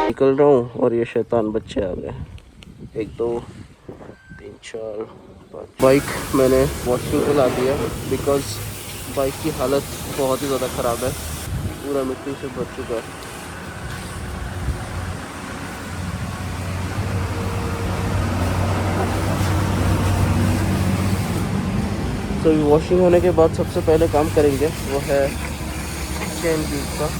निकल रहा हूँ और ये शैतान बच्चे आ गए। 1 2 3 4 5। बाइक मैंने वॉशिंग पे ला दिया बिकॉज बाइक की हालत बहुत ही ज़्यादा ख़राब है, पूरा मिट्टी से भर चुका है। तो वॉशिंग होने के बाद सबसे पहले काम करेंगे वो है चेन ट्यूब का।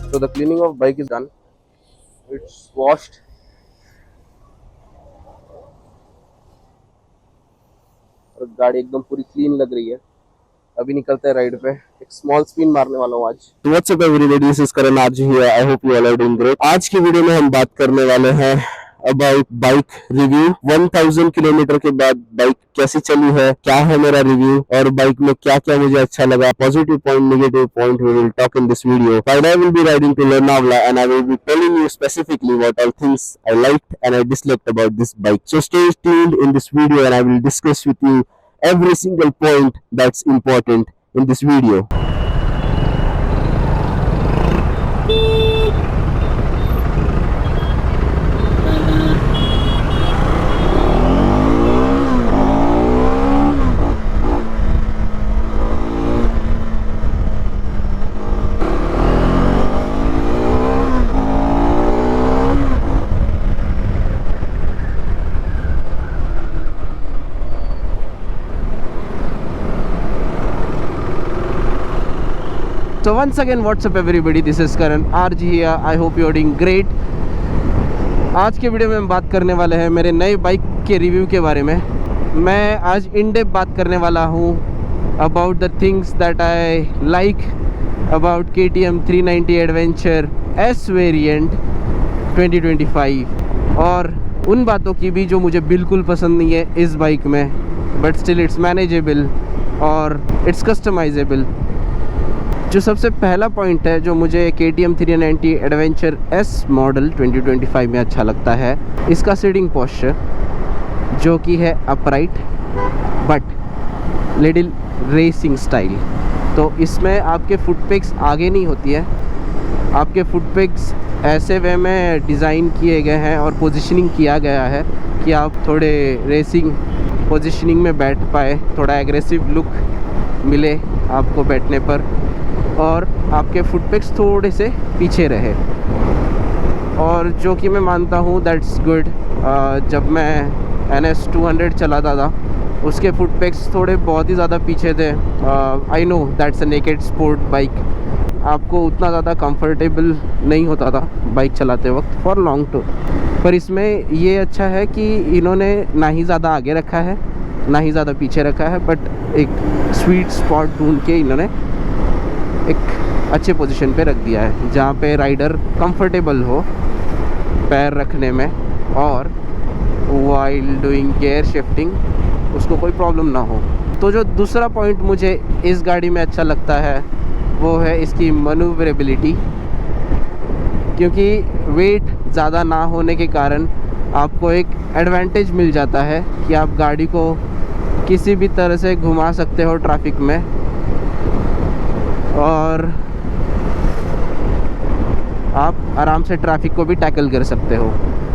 So the cleaning of bike is done. It's washed. और गाड़ी एकदम पूरी क्लीन लग रही है। अभी निकलते हैं राइड पे, एक स्मॉल स्पिन मारने वाला हूँ आज। What's up everybody, this is Karan RG here. I hope you all are doing great. आज की वीडियो में हम बात करने वाले हैं अबाउट बाइक रिव्यू। 1000 किलोमीटर के बाद बाइक कैसी चली है, क्या है मेरा रिव्यू, और बाइक में क्या क्या मुझे अच्छा लगा, positive point, negative point, we will talk in this video. I will be riding to Lonavala and I will be telling you specifically what all things I liked and I disliked about this bike. So stay tuned in this video and I will discuss with you every single point that's important in this video. So once again, what's up everybody, this is Karan RG here. I hope you are doing great. आज के video में हम बात करने वाले हैं मेरे नए बाइक के रिव्यू के बारे में। मैं आज इन डेप्थ बात करने वाला हूँ about the things that I like about KTM 390 adventure S variant 2025 और उन बातों की भी जो मुझे बिल्कुल पसंद नहीं है इस बाइक में, बट स्टिल इट्स मैनेजेबल और इट्स कस्टमाइजेबल। जो सबसे पहला पॉइंट है जो मुझे KTM 390 एडवेंचर S मॉडल 2025 में अच्छा लगता है, इसका सीटिंग पोस्चर जो कि है upright but little racing style. तो इसमें आपके फुट पेग्स आगे नहीं होती है, आपके फुट पेग्स ऐसे वे में डिज़ाइन किए गए हैं और पोजीशनिंग किया गया है कि आप थोड़े रेसिंग पोजीशनिंग में बैठ पाए, थोड़ा एग्रेसिव लुक मिले आपको बैठने पर, और आपके फुट पेग्स थोड़े से पीछे रहे। और जो कि मैं मानता हूँ दैट्स गुड। जब मैं NS 200 चलाता था उसके फुट पेग्स थोड़े बहुत ही ज़्यादा पीछे थे। I know that's a naked sport bike, आपको उतना ज़्यादा कंफर्टेबल नहीं होता था बाइक चलाते वक्त फॉर लॉन्ग टूर। पर इसमें ये अच्छा है कि इन्होंने ना ही ज़्यादा आगे रखा है ना ही ज़्यादा पीछे रखा है, बट एक स्वीट स्पॉट ढूंढ के इन्होंने एक अच्छे पोजीशन पे रख दिया है जहाँ पे राइडर कंफर्टेबल हो पैर रखने में, और वाइल डूइंग गियर शिफ्टिंग उसको कोई प्रॉब्लम ना हो। तो जो दूसरा पॉइंट मुझे इस गाड़ी में अच्छा लगता है वो है इसकी मैन्यूवरेबिलिटी, क्योंकि वेट ज़्यादा ना होने के कारण आपको एक एडवांटेज मिल जाता है कि आप गाड़ी को किसी भी तरह से घुमा सकते हो ट्रैफिक में, और आप आराम से ट्रैफिक को भी टैकल कर सकते हो,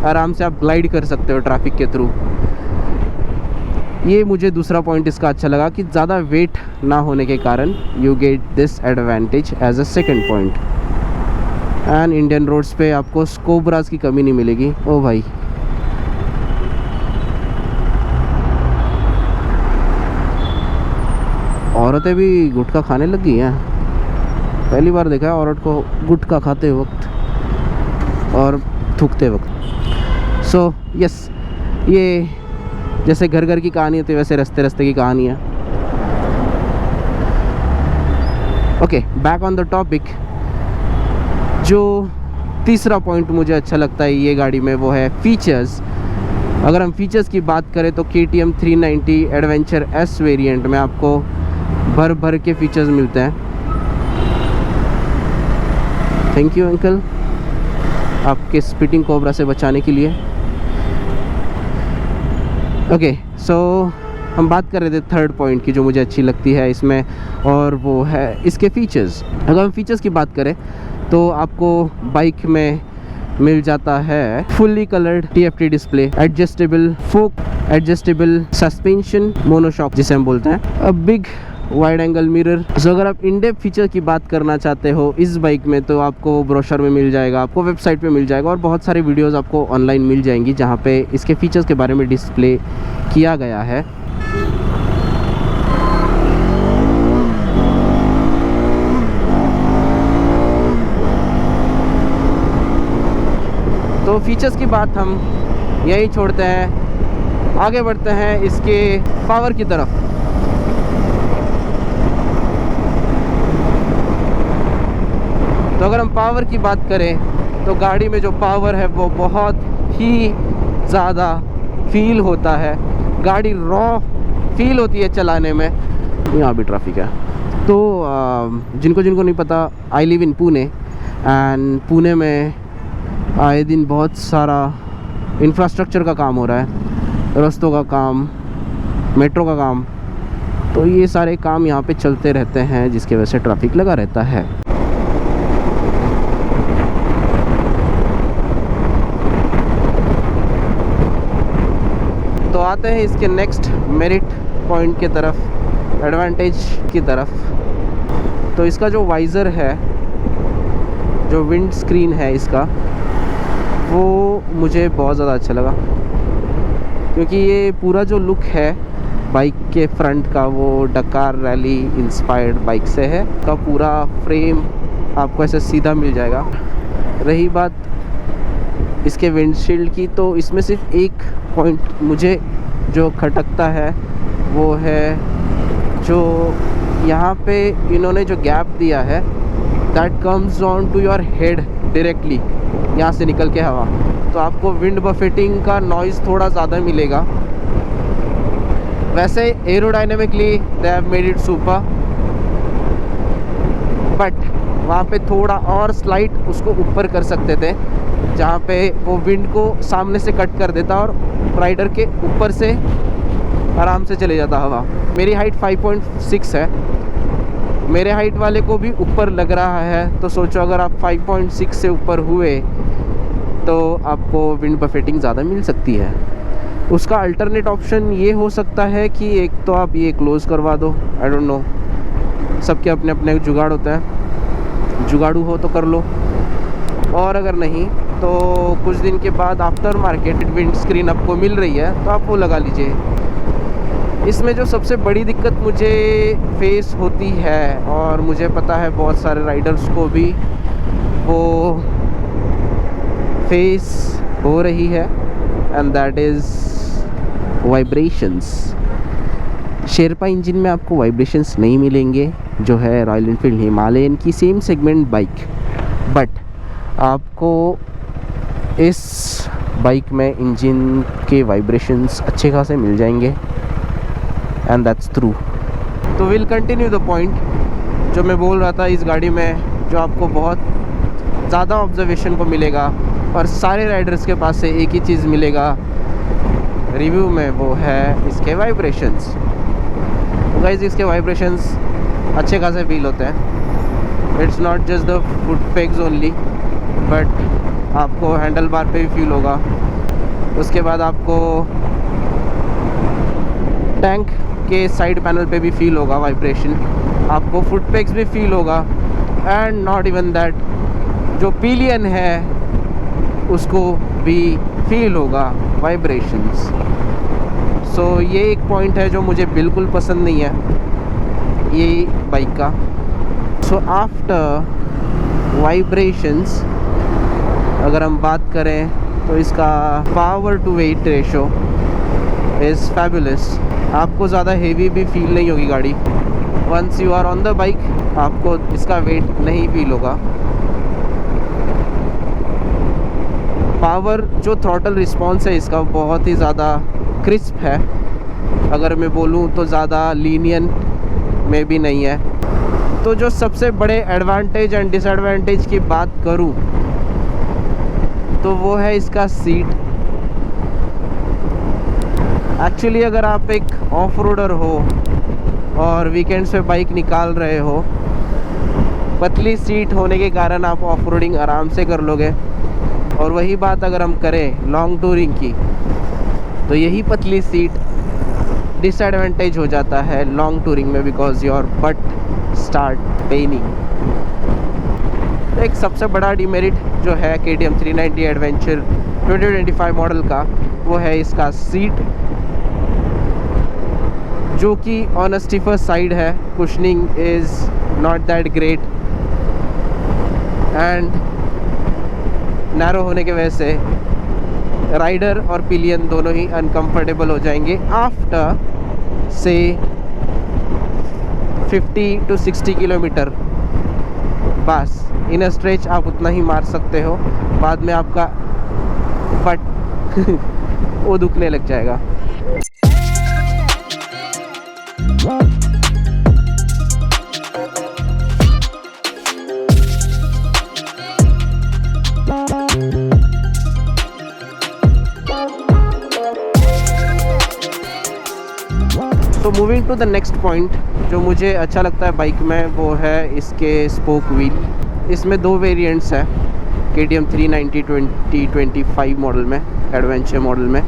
आराम से आप ग्लाइड कर सकते हो ट्रैफिक के थ्रू। ये मुझे दूसरा पॉइंट इसका अच्छा लगा कि ज़्यादा वेट ना होने के कारण you get this advantage as a second point. And Indian roads पे आपको कोबराज की कमी नहीं मिलेगी। ओ भाई, औरतें भी गुटखा खाने लग गई हैं। पहली बार देखा है औरत को गुटखा खाते वक्त और थूकते वक्त। सो यस, ये जैसे घर घर की कहानी होती है वैसे रास्ते रास्ते की कहानी है। Okay, back on the topic. जो तीसरा पॉइंट मुझे अच्छा लगता है ये गाड़ी में वो है फीचर्स। अगर हम फीचर्स की बात करें तो KTM 390 एडवेंचर S वेरिएंट में आपको भर भर के फीचर्स मिलते हैं। थैंक यू अंकल आपके स्पिटिंग कोबरा से बचाने के लिए। ओके सो हम बात कर रहे थे थर्ड पॉइंट की जो मुझे अच्छी लगती है इसमें, और वो है इसके फीचर्स। अगर हम फीचर्स की बात करें तो आपको बाइक में मिल जाता है fully coloured TFT display, adjustable fork, adjustable suspension, monoshock जिसे हम बोलते हैं, a big wide angle mirror. So अगर आप इन डेप्थ फीचर की बात करना चाहते हो इस बाइक में तो आपको ब्रोशर में मिल जाएगा, आपको वेबसाइट पे मिल जाएगा, और बहुत सारे वीडियोस आपको ऑनलाइन मिल जाएंगी जहाँ पे इसके फीचर्स के बारे में डिस्प्ले किया गया है। तो फीचर्स की बात हम यही छोड़ते हैं, आगे बढ़ते हैं इसके पावर की तरफ। तो अगर हम पावर की बात करें तो गाड़ी में जो पावर है वो बहुत ही ज़्यादा फील होता है, गाड़ी रॉ फील होती है चलाने में। यहाँ भी ट्रैफिक है। तो जिनको नहीं पता, I live in Pune, and Pune में आए दिन बहुत सारा इंफ्रास्ट्रक्चर का काम हो रहा है, रास्तों का काम, मेट्रो का काम। तो ये सारे काम यहाँ पे चलते रहते हैं जिसकी वजह से ट्रैफिक लगा रहता है। तो आते हैं इसके नेक्स्ट मेरिट पॉइंट की तरफ, एडवांटेज की तरफ। तो इसका जो वाइज़र है, जो विंड स्क्रीन है इसका, वो मुझे बहुत ज़्यादा अच्छा लगा, क्योंकि ये पूरा जो लुक है बाइक के फ्रंट का वो डकार रैली इंस्पायर्ड बाइक से है। का पूरा फ्रेम आपको ऐसे सीधा मिल जाएगा। रही बात इसके विंडशील्ड की, तो इसमें सिर्फ एक पॉइंट मुझे जो खटकता है वो है जो यहाँ पे इन्होंने जो गैप दिया है, that comes on to your head directly, यहाँ से निकल के हवा, तो आपको विंड बफेटिंग का नॉइज़ थोड़ा ज़्यादा मिलेगा। वैसे aerodynamically they have made it super, but वहाँ पे थोड़ा और स्लाइट उसको ऊपर कर सकते थे, जहाँ पे वो विंड को सामने से कट कर देता और राइडर के ऊपर से आराम से चले जाता हवा। मेरी हाइट 5.6 है, मेरे हाइट वाले को भी ऊपर लग रहा है, तो सोचो अगर आप 5.6 से ऊपर हुए तो आपको विंड बफेटिंग ज़्यादा मिल सकती है। उसका अल्टरनेट ऑप्शन ये हो सकता है कि एक तो आप ये क्लोज़ करवा दो, आई डोंट नो, सबके अपने अपने जुगाड़ होता है, जुगाड़ू हो तो कर लो, और अगर नहीं तो कुछ दिन के बाद आफ्टर मार्केट विंड स्क्रीन आपको मिल रही है तो आप वो लगा लीजिए। इसमें जो सबसे बड़ी दिक्कत मुझे फेस होती है, और मुझे पता है बहुत सारे राइडर्स को भी वो फेस हो रही है, and that is vibrations. Sherpa engine में आपको वाइब्रेशंस नहीं मिलेंगे जो है रॉयल एनफील्ड हिमालयन की सेम सेगमेंट बाइक, बट आपको इस बाइक में इंजन के वाइब्रेशंस अच्छे खासे मिल जाएंगे, एंड दैट्स ट्रू। तो विल कंटिन्यू द पॉइंट जो मैं बोल रहा था, इस गाड़ी में जो आपको बहुत ज़्यादा ऑब्जर्वेशन को मिलेगा और सारे राइडर्स के पास से एक ही चीज़ मिलेगा रिव्यू में, वो है इसके वाइब्रेशंस। तो गाइस इसके वाइब्रेशंस अच्छे खासे फील होते हैं। It's not just the foot pegs only, but आपको हैंडल बार पे भी फील होगा, उसके बाद आपको टैंक के साइड पैनल पे भी फील होगा वाइब्रेशन, आपको फुट पेग्स भी फील होगा, एंड नॉट इवन दैट जो पिलियन है उसको भी फील होगा वाइब्रेशंस। सो ये एक पॉइंट है जो मुझे बिल्कुल पसंद नहीं है ये बाइक का। सो आफ्टर वाइब्रेशंस अगर हम बात करें तो इसका power to weight ratio is fabulous. आपको ज़्यादा हेवी भी फील नहीं होगी गाड़ी, once you are on the bike आपको इसका वेट नहीं फील होगा। पावर जो थ्रॉटल रिस्पॉन्स है इसका बहुत ही ज़्यादा क्रिस्प है, अगर मैं बोलूँ तो ज़्यादा लीनियन में भी नहीं है। तो जो सबसे बड़े एडवांटेज एंड डिसएडवांटेज की बात करूँ तो वो है इसका सीट। एक्चुअली अगर आप एक ऑफ रोडर हो और वीकेंड्स पे बाइक निकाल रहे हो, पतली सीट होने के कारण आप ऑफ रोडिंग आराम से कर लोगे। और वही बात अगर हम करें लॉन्ग टूरिंग की, तो यही पतली सीट डिसएडवांटेज हो जाता है लॉन्ग टूरिंग में, because your butt start paining. एक सबसे बड़ा डिमेरिट जो है KTM 390 एडवेंचर 2025 मॉडल का, वो है इसका सीट, जो कि ऑन अ स्टिफर साइड है। Cushioning is not that great and narrow होने की वजह से राइडर और पिलियन दोनों ही अनकंफर्टेबल हो जाएंगे आफ्टर से 50 to 60 किलोमीटर। बस इन स्ट्रेच आप उतना ही मार सकते हो, बाद में आपका बट वो दुखने लग जाएगा। तो moving to the next point, जो मुझे अच्छा लगता है बाइक में, वो है इसके स्पोक व्हील। इसमें दो वेरिएंट्स हैं KTM 390 2025 मॉडल में, एडवेंचर मॉडल में।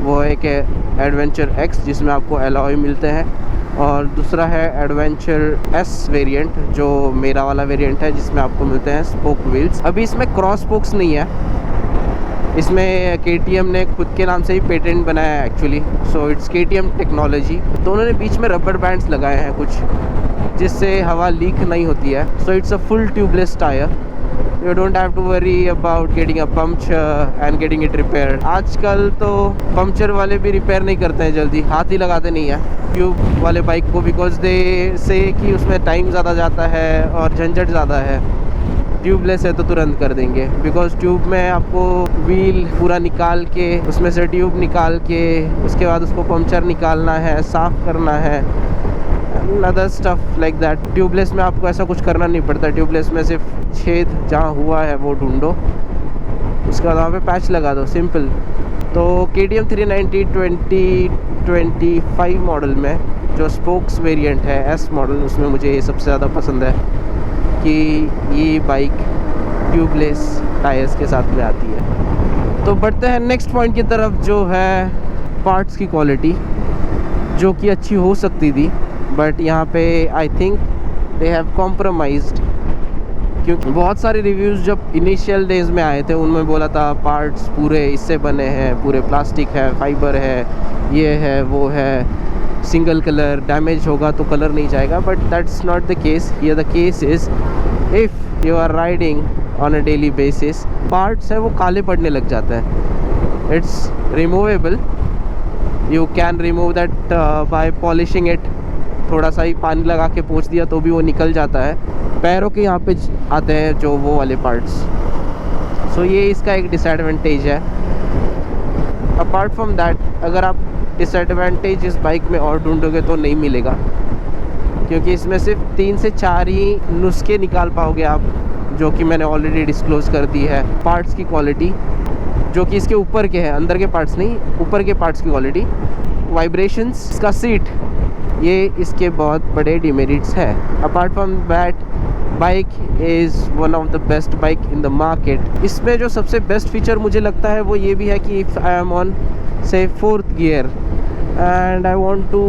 वो एक है एडवेंचर X जिसमें आपको एलॉय मिलते हैं, और दूसरा है एडवेंचर S वेरिएंट जो मेरा वाला वेरिएंट है, जिसमें आपको मिलते हैं स्पोक व्हील्स। अभी इसमें क्रॉस स्पोक्स नहीं है, इसमें KTM ने खुद के नाम से ही पेटेंट बनाया है actually, so it's KTM technology. तो उन्होंने बीच में रबर बैंड्स लगाए हैं कुछ, जिससे हवा लीक नहीं होती है। So it's a full tubeless tyre, you don't have to worry about getting a puncture and getting it repaired. आजकल तो पंक्चर वाले भी रिपेयर नहीं करते हैं जल्दी, हाथ ही लगाते नहीं है ट्यूब वाले बाइक को, बिकॉज दे से कि उसमें टाइम ज़्यादा जाता है और झंझट ज़्यादा है। ट्यूबलेस है तो तुरंत कर देंगे, बिकॉज ट्यूब में आपको व्हील पूरा निकाल के, उसमें से ट्यूब निकाल के, उसके बाद उसको पंक्चर निकालना है, साफ़ करना है, other stuff like that. Tubeless में आपको ऐसा कुछ करना नहीं पड़ता। ट्यूबलेस में सिर्फ छेद जहाँ हुआ है वो ढूंढो, उसके बाद वहाँ पे पैच लगा दो, सिंपल। तो KTM 390 2025 मॉडल में जो स्पोक्स वेरिएंट है S मॉडल, उसमें मुझे ये सबसे ज़्यादा पसंद है कि ये बाइक ट्यूबलेस टायर्स के साथ में आती है। तो बढ़ते हैं नेक्स्ट पॉइंट की तरफ, जो है पार्ट्स की क्वालिटी, जो कि अच्छी हो सकती थी, बट यहाँ पे I think they have compromised. क्योंकि बहुत सारे रिव्यूज़ जब इनिशियल डेज में आए थे, उनमें बोला था पार्ट्स पूरे इससे बने हैं, पूरे प्लास्टिक है, फाइबर है, ये है, वो है, सिंगल कलर, डैमेज होगा तो कलर नहीं जाएगा। But that's not the case here. The case is if you are riding on a daily basis, parts है वो काले पड़ने लग जाते हैं। It's removable, you can remove that by polishing it. थोड़ा सा ही पानी लगा के पोंछ दिया तो भी वो निकल जाता है। पैरों के यहाँ पे आते हैं जो वो वाले पार्ट्स, सो ये इसका एक डिसएडवांटेज है। अपार्ट फ्रॉम दैट, अगर आप डिसएडवांटेज इस बाइक में और ढूंढोगे तो नहीं मिलेगा, क्योंकि इसमें सिर्फ 3 से 4 ही नुस्खे निकाल पाओगे आप, जो कि मैंने ऑलरेडी डिस्क्लोज़ कर दी है। पार्ट्स की क्वालिटी जो कि इसके ऊपर के हैं, अंदर के पार्ट्स नहीं, ऊपर के पार्ट्स की क्वालिटी, वाइब्रेशंस, इसका सीट, ये इसके बहुत बड़े डिमेरिट्स है। Apart from that, bike is one of the best bike in the market. इसमें जो सबसे बेस्ट फीचर मुझे लगता है वो ये भी है कि इफ़ आई एम ऑन से 4th gear and I want to,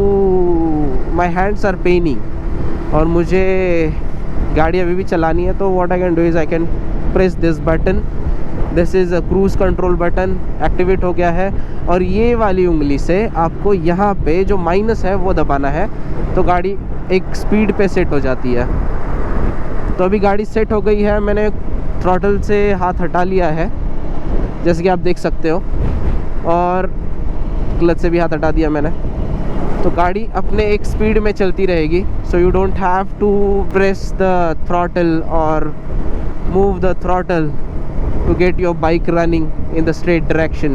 my hands are paining और मुझे गाड़ी अभी भी चलानी है, तो what I can do is I can press this button, this is a cruise control button, activate हो गया है। और ये वाली उंगली से आपको यहाँ पे जो माइनस है वो दबाना है, तो गाड़ी एक स्पीड पे सेट हो जाती है। तो अभी गाड़ी सेट हो गई है, मैंने थ्रॉटल से हाथ हटा लिया है जैसे कि आप देख सकते हो, और क्लच से भी हाथ हटा दिया मैंने, तो गाड़ी अपने एक स्पीड में चलती रहेगी। So you don't have to press the throttle और move the throttle to get your bike running in the straight direction.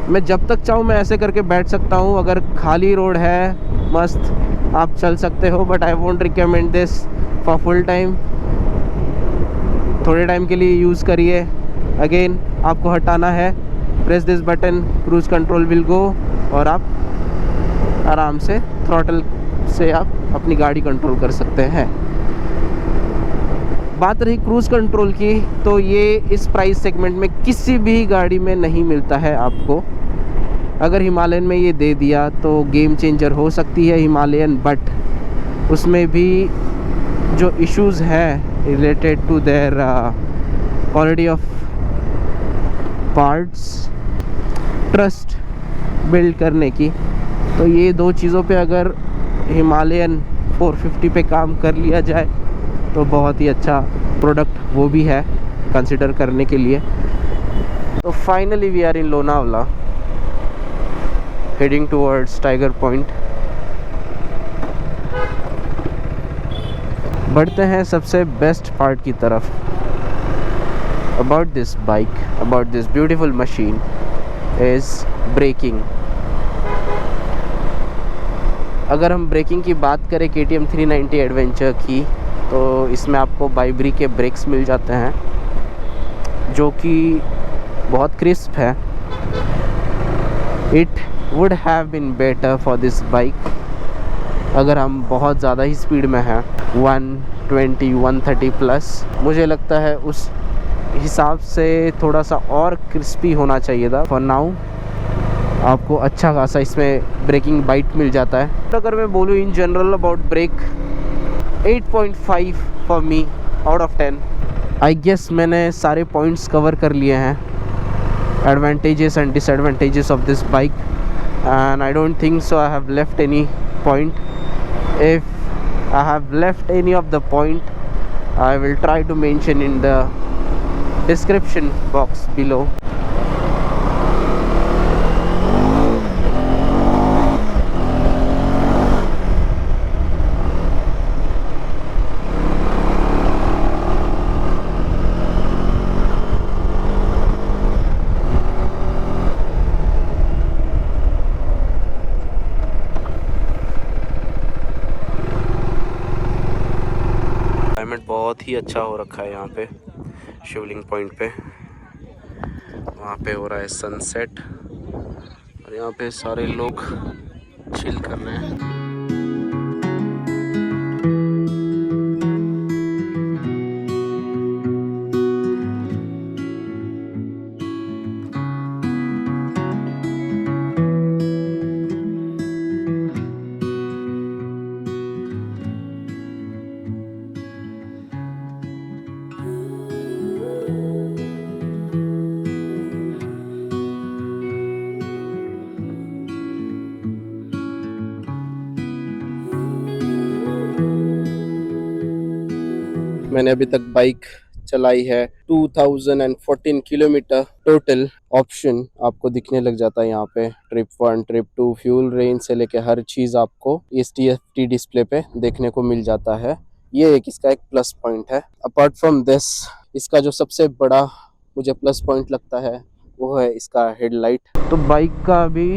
मैं जब तक चाहूँ मैं ऐसे करके बैठ सकता हूँ, अगर खाली रोड है मस्त आप चल सकते हो, but I won't recommend this for full time. थोड़े टाइम के लिए यूज़ करिए, अगेन आपको हटाना है, press this button, cruise control will go, और आप आराम से थ्रॉटल से आप अपनी गाड़ी कंट्रोल कर सकते हैं। बात रही क्रूज़ कंट्रोल की, तो ये इस प्राइस सेगमेंट में किसी भी गाड़ी में नहीं मिलता है आपको। अगर हिमालयन में ये दे दिया तो गेम चेंजर हो सकती है हिमालयन, बट उसमें भी जो इश्यूज़ हैं related to their quality of parts, trust build करने की, तो ये दो चीज़ों पे अगर हिमालयन 450 पे काम कर लिया जाए तो बहुत ही अच्छा प्रोडक्ट वो भी है कंसिडर करने के लिए। तो finally we are in Lonavala, heading towards Tiger Point. बढ़ते हैं सबसे बेस्ट पार्ट की तरफ। About this bike, about this beautiful machine is braking. अगर हम ब्रेकिंग की बात करें KTM 390 एडवेंचर की, तो इसमें आपको बाइब्री के ब्रेक्स मिल जाते हैं जो कि बहुत क्रिस्प है। It would have been better for this bike अगर हम बहुत ज़्यादा ही स्पीड में हैं, 120 130 प्लस। मुझे लगता है उस हिसाब से थोड़ा सा और क्रिस्पी होना चाहिए था। फॉर नाउ आपको अच्छा खासा इसमें ब्रेकिंग बाइट मिल जाता है। तो अगर मैं बोलूँ in general about brake, 8.5 for me out of 10। I guess मैंने सारे पॉइंट्स कवर कर लिए हैं, advantages and disadvantages of this bike, and I don't think so I have left any point. If I have left any of the point I will try to mention in the description box below. बहुत ही अच्छा हो रखा है यहाँ पे शिवलिंग point पे। वहाँ पे हो रहा है सनसेट और यहाँ पे सारे लोग चिल कर रहे हैं। मैंने अभी तक बाइक चलाई है 2014 किलोमीटर टोटल। ऑप्शन आपको दिखने लग जाता है यहाँ पे, ट्रिप 1 ट्रिप 2 फ्यूल रेंज से लेके हर चीज़ आपको इस TFT डिस्प्ले पे देखने को मिल जाता है। ये इसका एक प्लस पॉइंट है। अपार्ट फ्रॉम दिस, इसका जो सबसे बड़ा मुझे प्लस पॉइंट लगता है वो है इसका हेडलाइट। तो बाइक का भी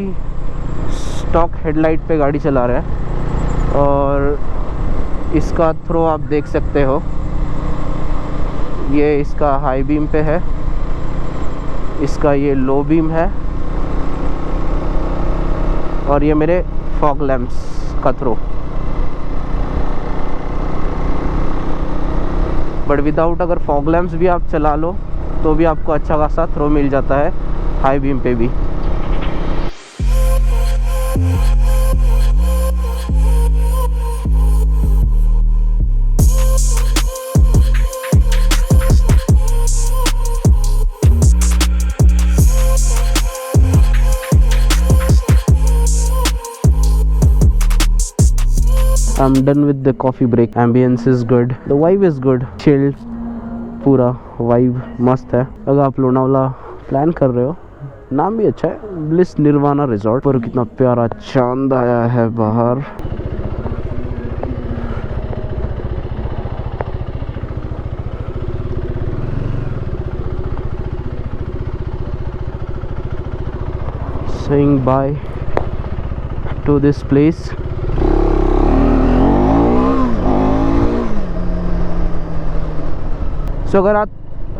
स्टॉक हेडलाइट पे गाड़ी चला रहा है और इसका थ्रो आप देख सकते हो, ये इसका हाई बीम पे है, इसका ये लो बीम है, और ये मेरे फॉग लैंप्स का थ्रो। बट विदाउट अगर फॉग लैंप्स भी आप चला लो तो भी आपको अच्छा खासा थ्रो मिल जाता है हाई बीम पे भी। I'm done with the coffee break. Ambience is good, the vibe is good, chilled, पूरा vibe मस्त है। अगर आप लोनावला प्लान कर रहे हो, नाम भी अच्छा है, ब्लिस निर्वाणा रिजॉर्ट। पर कितना प्यारा चांद आया है बाहर। saying bye to this place. So अगर आप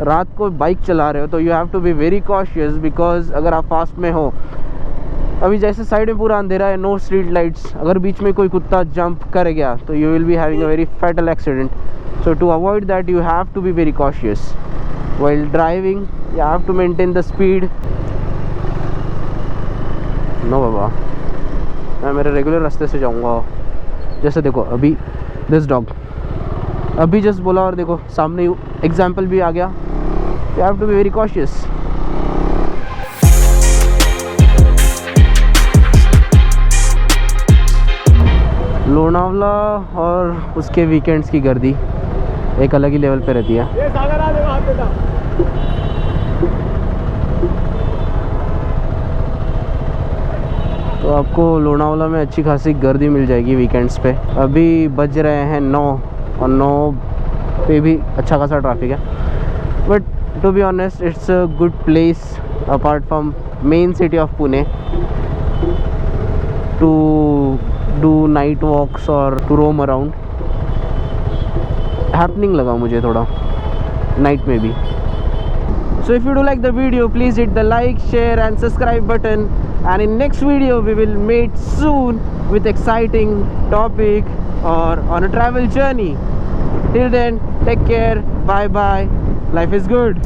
रात को बाइक चला रहे हो तो you have to be very cautious, because अगर आप फास्ट में हो, अभी जैसे साइड में पूरा अंधेरा है, नो स्ट्रीट लाइट्स, अगर बीच में कोई कुत्ता जंप कर गया तो you will be having a very fatal accident. So to avoid that you have to be very cautious while driving. You have to maintain the speed. No बाबा, मैं मेरे रेगुलर रास्ते से जाऊंगा. जैसे देखो अभी दिस डॉग अभी जस्ट बोला और देखो सामने एग्जाम्पल भी आ गया. You have to be very cautious. Lonavala और उसके वीकेंड्स की गर्दी एक अलग ही लेवल पे रहती है. तो आपको लोनावला में अच्छी खासी गर्दी मिल जाएगी वीकेंड्स पे. अभी बज रहे हैं 9 और 9 पे भी अच्छा खासा ट्रैफिक है. But to be honest it's a good place apart from main city of Pune to do night walks और टू रोम अराउंड. हैपनिंग लगा मुझे थोड़ा नाइट में भी. So if you do like the video, please hit the like, share and subscribe button, and in next video we will meet soon with exciting topic or on a travel journey. Till then, take care, bye bye, life is good.